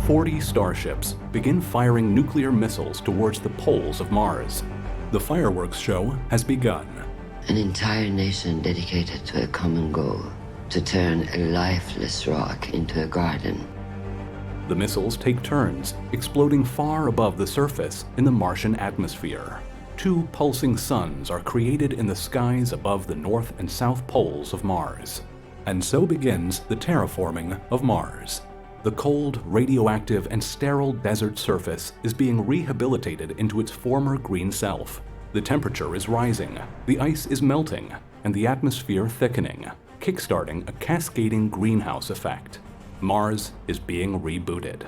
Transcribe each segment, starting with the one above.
40 starships begin firing nuclear missiles towards the poles of Mars. The fireworks show has begun. An entire nation dedicated to a common goal, to turn a lifeless rock into a garden. The missiles take turns, exploding far above the surface in the Martian atmosphere. 2 pulsing suns are created in the skies above the north and south poles of Mars. And so begins the terraforming of Mars. The cold, radioactive, and sterile desert surface is being rehabilitated into its former green self. The temperature is rising, the ice is melting, and the atmosphere thickening, kickstarting a cascading greenhouse effect. Mars is being rebooted.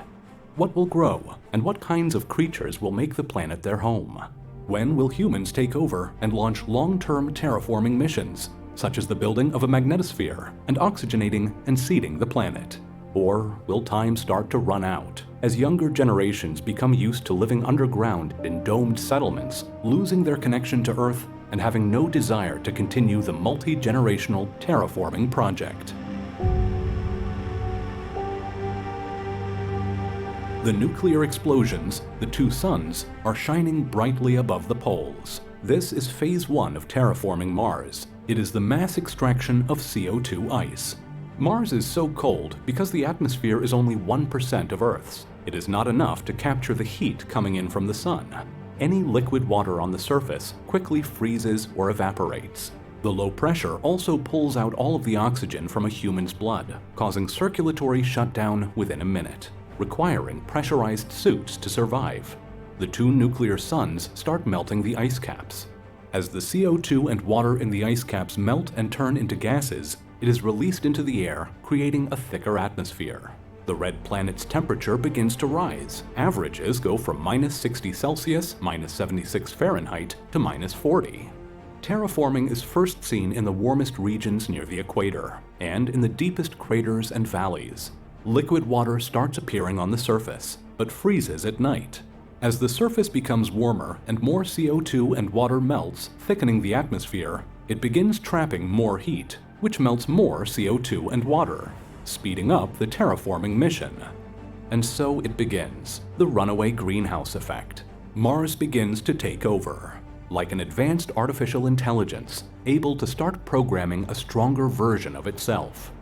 What will grow, and what kinds of creatures will make the planet their home? When will humans take over and launch long-term terraforming missions, such as the building of a magnetosphere and oxygenating and seeding the planet? Or will time start to run out as younger generations become used to living underground in domed settlements, losing their connection to Earth and having no desire to continue the multi-generational terraforming project? The nuclear explosions, the 2 suns, are shining brightly above the poles. This is phase 1 of terraforming Mars. It is the mass extraction of CO2 ice. Mars is so cold because the atmosphere is only 1% of Earth's. It is not enough to capture the heat coming in from the sun. Any liquid water on the surface quickly freezes or evaporates. The low pressure also pulls out all of the oxygen from a human's blood, causing circulatory shutdown within a minute, requiring pressurized suits to survive. The 2 nuclear suns start melting the ice caps. As the CO2 and water in the ice caps melt and turn into gases, it is released into the air, creating a thicker atmosphere. The red planet's temperature begins to rise. Averages go from -60 Celsius, -76 Fahrenheit, to -40. Terraforming is first seen in the warmest regions near the equator, and in the deepest craters and valleys. Liquid water starts appearing on the surface, but freezes at night. As the surface becomes warmer and more CO2 and water melts, thickening the atmosphere, it begins trapping more heat, which melts more CO2 and water, speeding up the terraforming mission. And so it begins, the runaway greenhouse effect. Mars begins to take over, like an advanced artificial intelligence, able to start programming a stronger version of itself.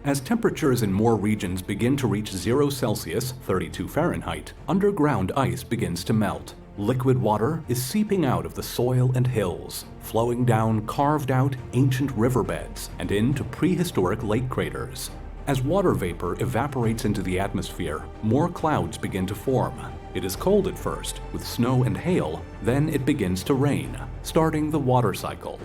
As temperatures in more regions begin to reach 0 Celsius, 32 Fahrenheit, underground ice begins to melt. Liquid water is seeping out of the soil and hills, flowing down carved-out ancient riverbeds and into prehistoric lake craters. As water vapor evaporates into the atmosphere, more clouds begin to form. It is cold at first, with snow and hail, then it begins to rain, starting the water cycle.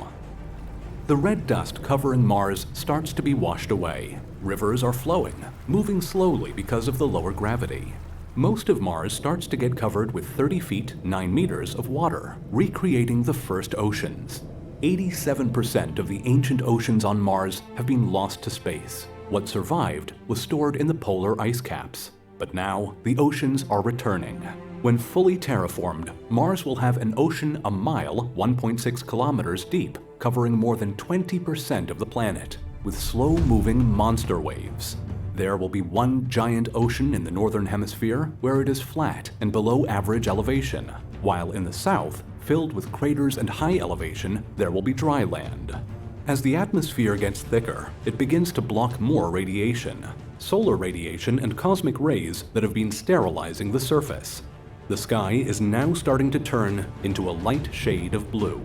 The red dust covering Mars starts to be washed away. Rivers are flowing, moving slowly because of the lower gravity. Most of Mars starts to get covered with 30 feet, 9 meters of water, recreating the first oceans. 87% of the ancient oceans on Mars have been lost to space. What survived was stored in the polar ice caps. But now, the oceans are returning. When fully terraformed, Mars will have an ocean a mile, 1.6 kilometers deep, covering more than 20% of the planet, with slow-moving monster waves. There will be one giant ocean in the northern hemisphere where it is flat and below average elevation, while in the south, filled with craters and high elevation, there will be dry land. As the atmosphere gets thicker, it begins to block more radiation, solar radiation and cosmic rays that have been sterilizing the surface. The sky is now starting to turn into a light shade of blue.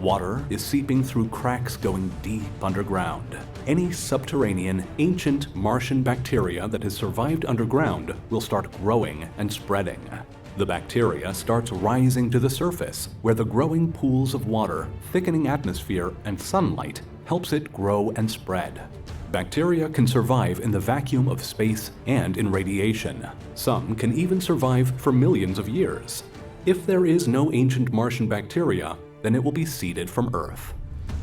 Water is seeping through cracks going deep underground. Any subterranean, ancient Martian bacteria that has survived underground will start growing and spreading. The bacteria starts rising to the surface, where the growing pools of water, thickening atmosphere, and sunlight helps it grow and spread. Bacteria can survive in the vacuum of space and in radiation. Some can even survive for millions of years. If there is no ancient Martian bacteria, then it will be seeded from Earth.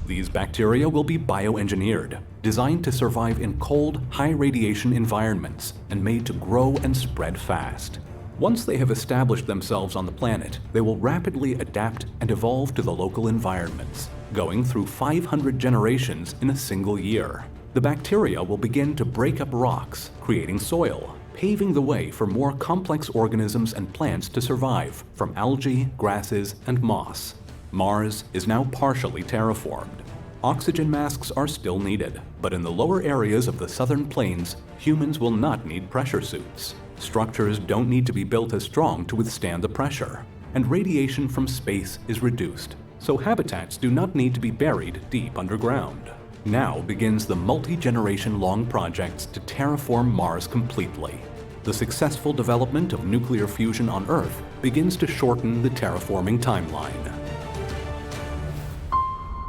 These bacteria will be bioengineered, designed to survive in cold, high-radiation environments, and made to grow and spread fast. Once they have established themselves on the planet, they will rapidly adapt and evolve to the local environments, going through 500 generations in a single year. The bacteria will begin to break up rocks, creating soil. paving the way for more complex organisms and plants to survive, from algae, grasses, and moss. Mars is now partially terraformed. Oxygen masks are still needed, but in the lower areas of the southern plains, humans will not need pressure suits. Structures don't need to be built as strong to withstand the pressure, and radiation from space is reduced, so habitats do not need to be buried deep underground. Now begins the multi-generation-long projects to terraform Mars completely. The successful development of nuclear fusion on Earth begins to shorten the terraforming timeline.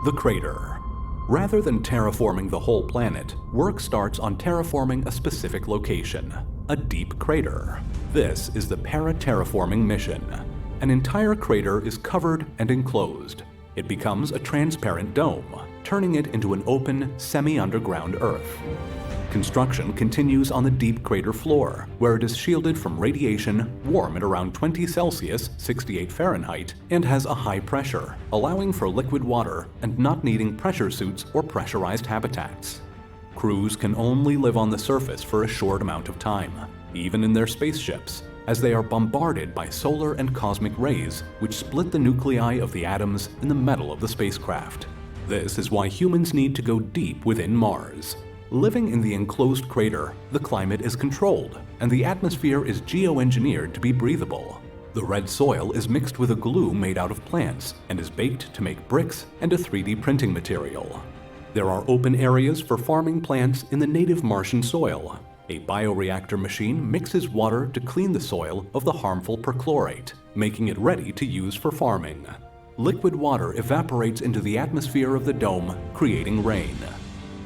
The crater. Rather than terraforming the whole planet, work starts on terraforming a specific location, a deep crater. This is the para-terraforming mission. An entire crater is covered and enclosed. It becomes a transparent dome, turning it into an open, semi-underground Earth. Construction continues on the deep crater floor, where it is shielded from radiation, warm at around 20 Celsius (68 Fahrenheit), and has a high pressure, allowing for liquid water and not needing pressure suits or pressurized habitats. Crews can only live on the surface for a short amount of time, even in their spaceships, as they are bombarded by solar and cosmic rays which split the nuclei of the atoms in the metal of the spacecraft. This is why humans need to go deep within Mars. Living in the enclosed crater, the climate is controlled, and the atmosphere is geoengineered to be breathable. The red soil is mixed with a glue made out of plants and is baked to make bricks and a 3D printing material. There are open areas for farming plants in the native Martian soil. A bioreactor machine mixes water to clean the soil of the harmful perchlorate, making it ready to use for farming. Liquid water evaporates into the atmosphere of the dome, creating rain.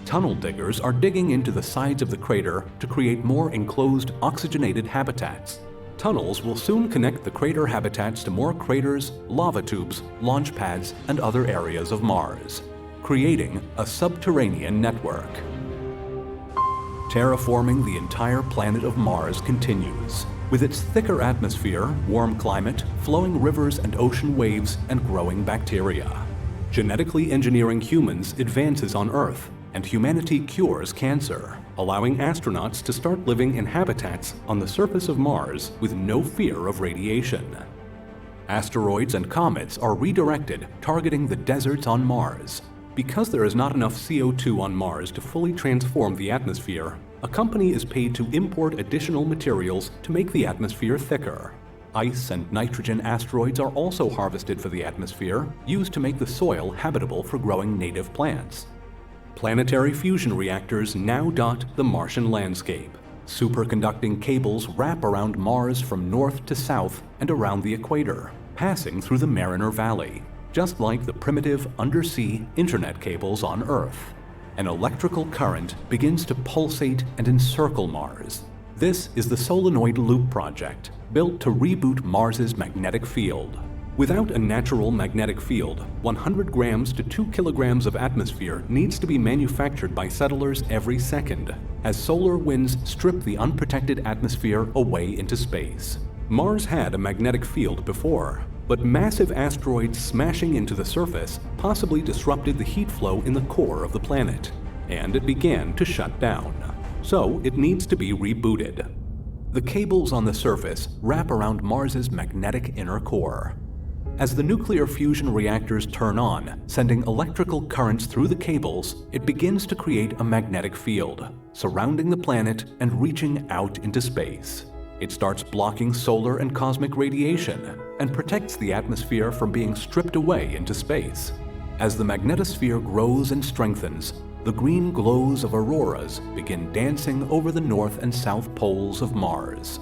Tunnel diggers are digging into the sides of the crater to create more enclosed, oxygenated habitats. Tunnels will soon connect the crater habitats to more craters, lava tubes, launch pads, and other areas of Mars, creating a subterranean network. Terraforming the entire planet of Mars continues. With its thicker atmosphere, warm climate, flowing rivers and ocean waves, and growing bacteria. Genetically engineering humans advances on Earth, and humanity cures cancer, allowing astronauts to start living in habitats on the surface of Mars with no fear of radiation. Asteroids and comets are redirected, targeting the deserts on Mars. Because there is not enough CO2 on Mars to fully transform the atmosphere, a company is paid to import additional materials to make the atmosphere thicker. Ice and nitrogen asteroids are also harvested for the atmosphere, used to make the soil habitable for growing native plants. Planetary fusion reactors now dot the Martian landscape. Superconducting cables wrap around Mars from north to south and around the equator, passing through the Mariner Valley, just like the primitive undersea internet cables on Earth. An electrical current begins to pulsate and encircle Mars. This is the Solenoid Loop project, built to reboot Mars's magnetic field. Without a natural magnetic field, 100 grams to 2 kilograms of atmosphere needs to be manufactured by settlers every second, as solar winds strip the unprotected atmosphere away into space. Mars had a magnetic field before, but massive asteroids smashing into the surface possibly disrupted the heat flow in the core of the planet, and it began to shut down. So it needs to be rebooted. The cables on the surface wrap around Mars's magnetic inner core. As the nuclear fusion reactors turn on, sending electrical currents through the cables, it begins to create a magnetic field, surrounding the planet and reaching out into space. It starts blocking solar and cosmic radiation and protects the atmosphere from being stripped away into space. As the magnetosphere grows and strengthens, the green glows of auroras begin dancing over the north and south poles of Mars.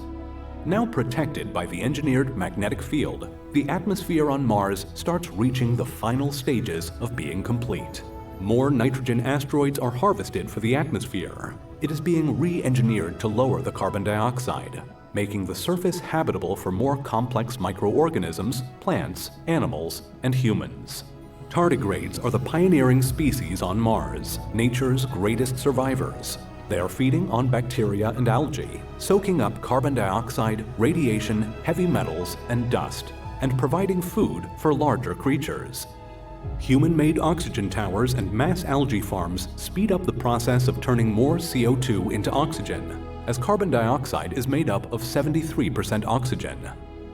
Now protected by the engineered magnetic field, the atmosphere on Mars starts reaching the final stages of being complete. More nitrogen asteroids are harvested for the atmosphere. It is being re-engineered to lower the carbon dioxide, making the surface habitable for more complex microorganisms, plants, animals, and humans. Tardigrades are the pioneering species on Mars, nature's greatest survivors. They are feeding on bacteria and algae, soaking up carbon dioxide, radiation, heavy metals, and dust, and providing food for larger creatures. Human-made oxygen towers and mass algae farms speed up the process of turning more CO2 into oxygen. as carbon dioxide is made up of 73% oxygen.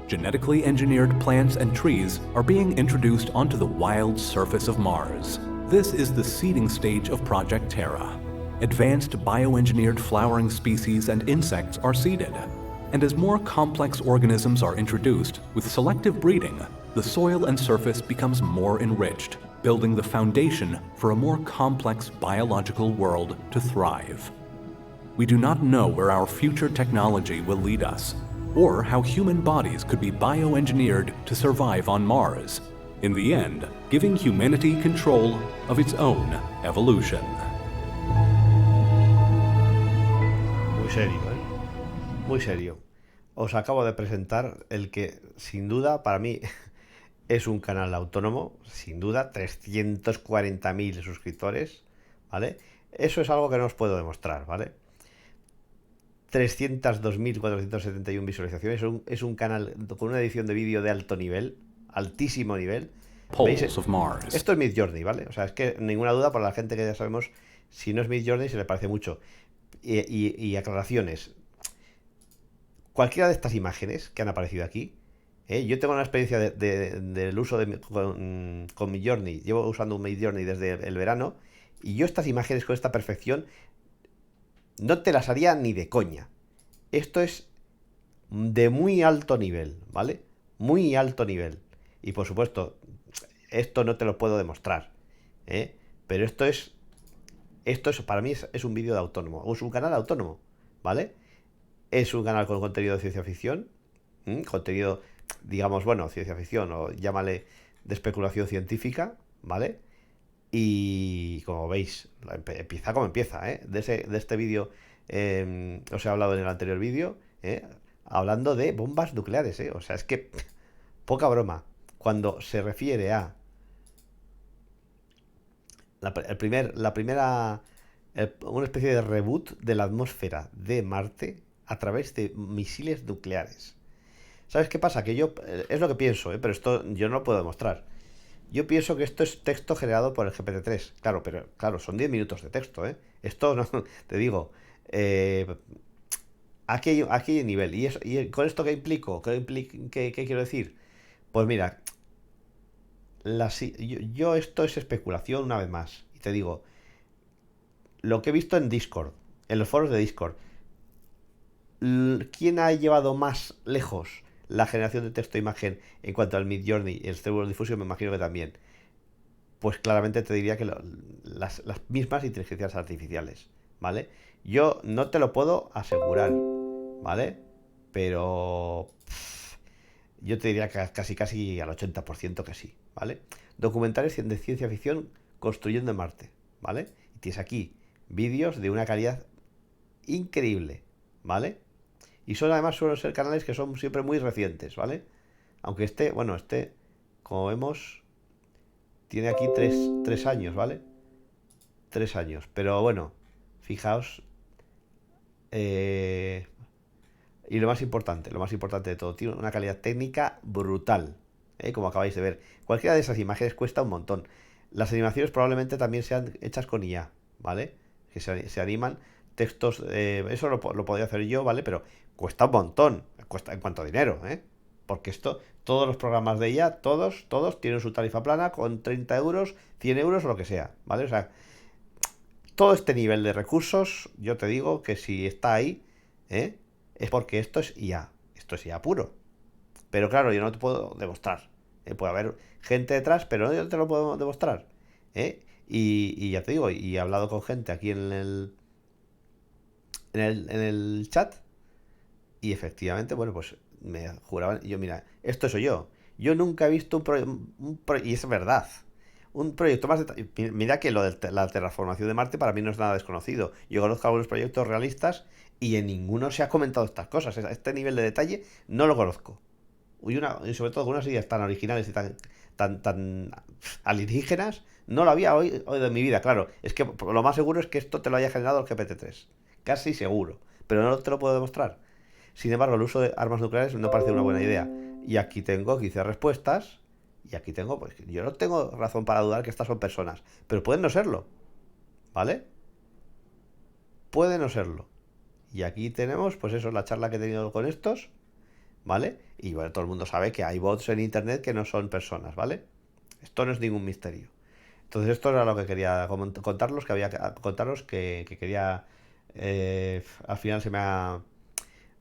Genetically engineered plants and trees are being introduced onto the wild surface of Mars. This is the seeding stage of Project Terra. Advanced bioengineered flowering species and insects are seeded. And as more complex organisms are introduced, with selective breeding, the soil and surface becomes more enriched, building the foundation for a more complex biological world to thrive. We do not know where our future technology will lead us, or how human bodies could be bioengineered to survive on Mars, in the end, giving humanity control of its own evolution. Muy serio, ¿eh? Muy serio. Os acabo de presentar el que, sin duda, para mí es un canal autónomo, sin duda, 340.000 suscriptores, ¿vale? Eso es algo que no os puedo demostrar, ¿vale? 302.471 visualizaciones, es un canal con una edición de vídeo de alto nivel, altísimo nivel. ¿Veis? Esto es Midjourney, ¿vale? O sea, es que ninguna duda para la gente que ya sabemos, si no es Midjourney se le parece mucho. Y aclaraciones. Cualquiera de estas imágenes que han aparecido aquí, yo tengo una experiencia del uso con Midjourney, llevo usando un Midjourney desde el verano, y yo estas imágenes con esta perfección no te las haría ni de coña. Esto es de muy alto nivel, ¿vale? Muy alto nivel. Y por supuesto, esto no te lo puedo demostrar, pero esto es para mí es un vídeo de autónomo, es un canal autónomo, ¿vale? Es un canal con contenido de ciencia ficción, contenido, digamos, bueno, ciencia ficción o llámale de especulación científica, ¿vale? Y como veis, empieza como empieza, de este vídeo os he hablado en el anterior vídeo, hablando de bombas nucleares, o sea, es que poca broma. Cuando se refiere a una especie de reboot de la atmósfera de Marte a través de misiles nucleares. ¿Sabes qué pasa? Que yo, es lo que pienso, pero esto yo no lo puedo demostrar. Yo pienso que esto es texto generado por el GPT-3. Claro, pero claro, son 10 minutos de texto, Esto no, te digo, aquí hay nivel. ¿Y con esto qué implico? ¿Qué quiero decir? Pues mira, yo esto es especulación una vez más. Y te digo, lo que he visto en Discord, en los foros de Discord, ¿quién ha llevado más lejos la generación de texto e imagen en cuanto al Midjourney y el Stable Diffusion? Me imagino que también. Pues claramente te diría que las mismas inteligencias artificiales, ¿vale? Yo no te lo puedo asegurar, ¿vale? Pero yo te diría que casi al 80% que sí, ¿vale? Documentales de ciencia ficción construyendo en Marte, ¿vale? Y tienes aquí vídeos de una calidad increíble, ¿vale? Y además suelen ser canales que son siempre muy recientes, ¿vale? Aunque como vemos, tiene aquí 3 años, ¿vale? 3 años. Pero bueno, fijaos. Y lo más importante de todo, tiene una calidad técnica brutal, como acabáis de ver. Cualquiera de esas imágenes cuesta un montón. Las animaciones probablemente también sean hechas con IA, ¿vale? Que se animan textos, eso lo podría hacer yo, ¿vale? Pero cuesta un montón, cuesta en cuanto a dinero, porque todos los programas de IA, todos tienen su tarifa plana con 30 euros, 100 euros o lo que sea, ¿vale? O sea, todo este nivel de recursos, yo te digo que si está ahí, es porque esto es IA puro. Pero claro, yo no te puedo demostrar, puede haber gente detrás, pero no te lo puedo demostrar, y ya te digo, y he hablado con gente aquí en el chat, y efectivamente, bueno, pues me juraban, mira, esto soy yo. Yo nunca he visto y es verdad, un proyecto más mira que lo de la terraformación de Marte para mí no es nada desconocido. Yo conozco algunos proyectos realistas y en ninguno se ha comentado estas cosas. Este nivel de detalle no lo conozco. Y sobre todo con unas ideas tan originales y tan alienígenas, no lo había oído en mi vida. Claro, es que lo más seguro es que esto te lo haya generado el GPT-3. Casi seguro. Pero no te lo puedo demostrar. Sin embargo, el uso de armas nucleares no parece una buena idea. Y aquí tengo 15 respuestas. Y aquí tengo, pues yo no tengo razón para dudar que estas son personas. Pero pueden no serlo. ¿Vale? Puede no serlo. Y aquí tenemos, pues eso, la charla que he tenido con estos, ¿vale? Y bueno, todo el mundo sabe que hay bots en internet que no son personas, ¿vale? Esto no es ningún misterio. Entonces esto era lo que quería contaros, que quería... al final se me ha...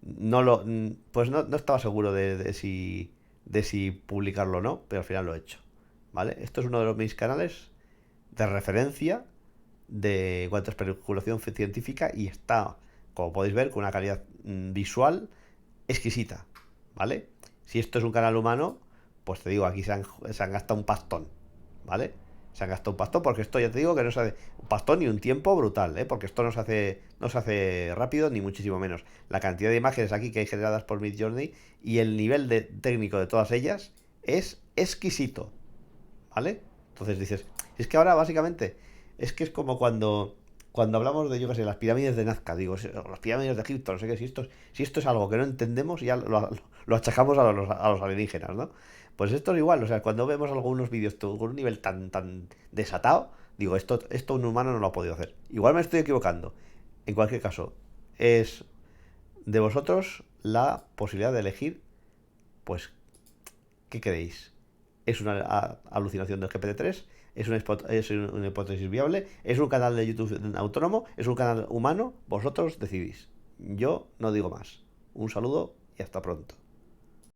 No lo... Pues no estaba seguro de si publicarlo o no, pero al final lo he hecho, ¿vale? Esto es uno de mis canales de referencia de cuanto a especulación científica y está, como podéis ver, con una calidad visual exquisita, ¿vale? Si esto es un canal humano, pues te digo, aquí se han gastado un pastón, ¿vale? Se han gastado un pastón porque esto ya te digo que no se hace un pastón y un tiempo brutal, ¿eh? Porque esto no se hace rápido ni muchísimo menos. La cantidad de imágenes aquí que hay generadas por Midjourney y el nivel técnico de todas ellas es exquisito, ¿vale? Entonces dices, es que ahora básicamente es que es como cuando hablamos de, yo qué sé, las pirámides de Nazca, digo, las pirámides de Egipto, no sé qué, si esto es algo que no entendemos, ya lo achacamos a los alienígenas, ¿no? Pues esto es igual, o sea, cuando vemos algunos vídeos con un nivel tan desatado, digo, esto un humano no lo ha podido hacer. Igual me estoy equivocando. En cualquier caso, es de vosotros la posibilidad de elegir, pues, ¿qué queréis? ¿Es una alucinación del GPT-3? ¿Es una hipótesis viable? ¿Es un canal de YouTube autónomo? ¿Es un canal humano? Vosotros decidís. Yo no digo más. Un saludo y hasta pronto.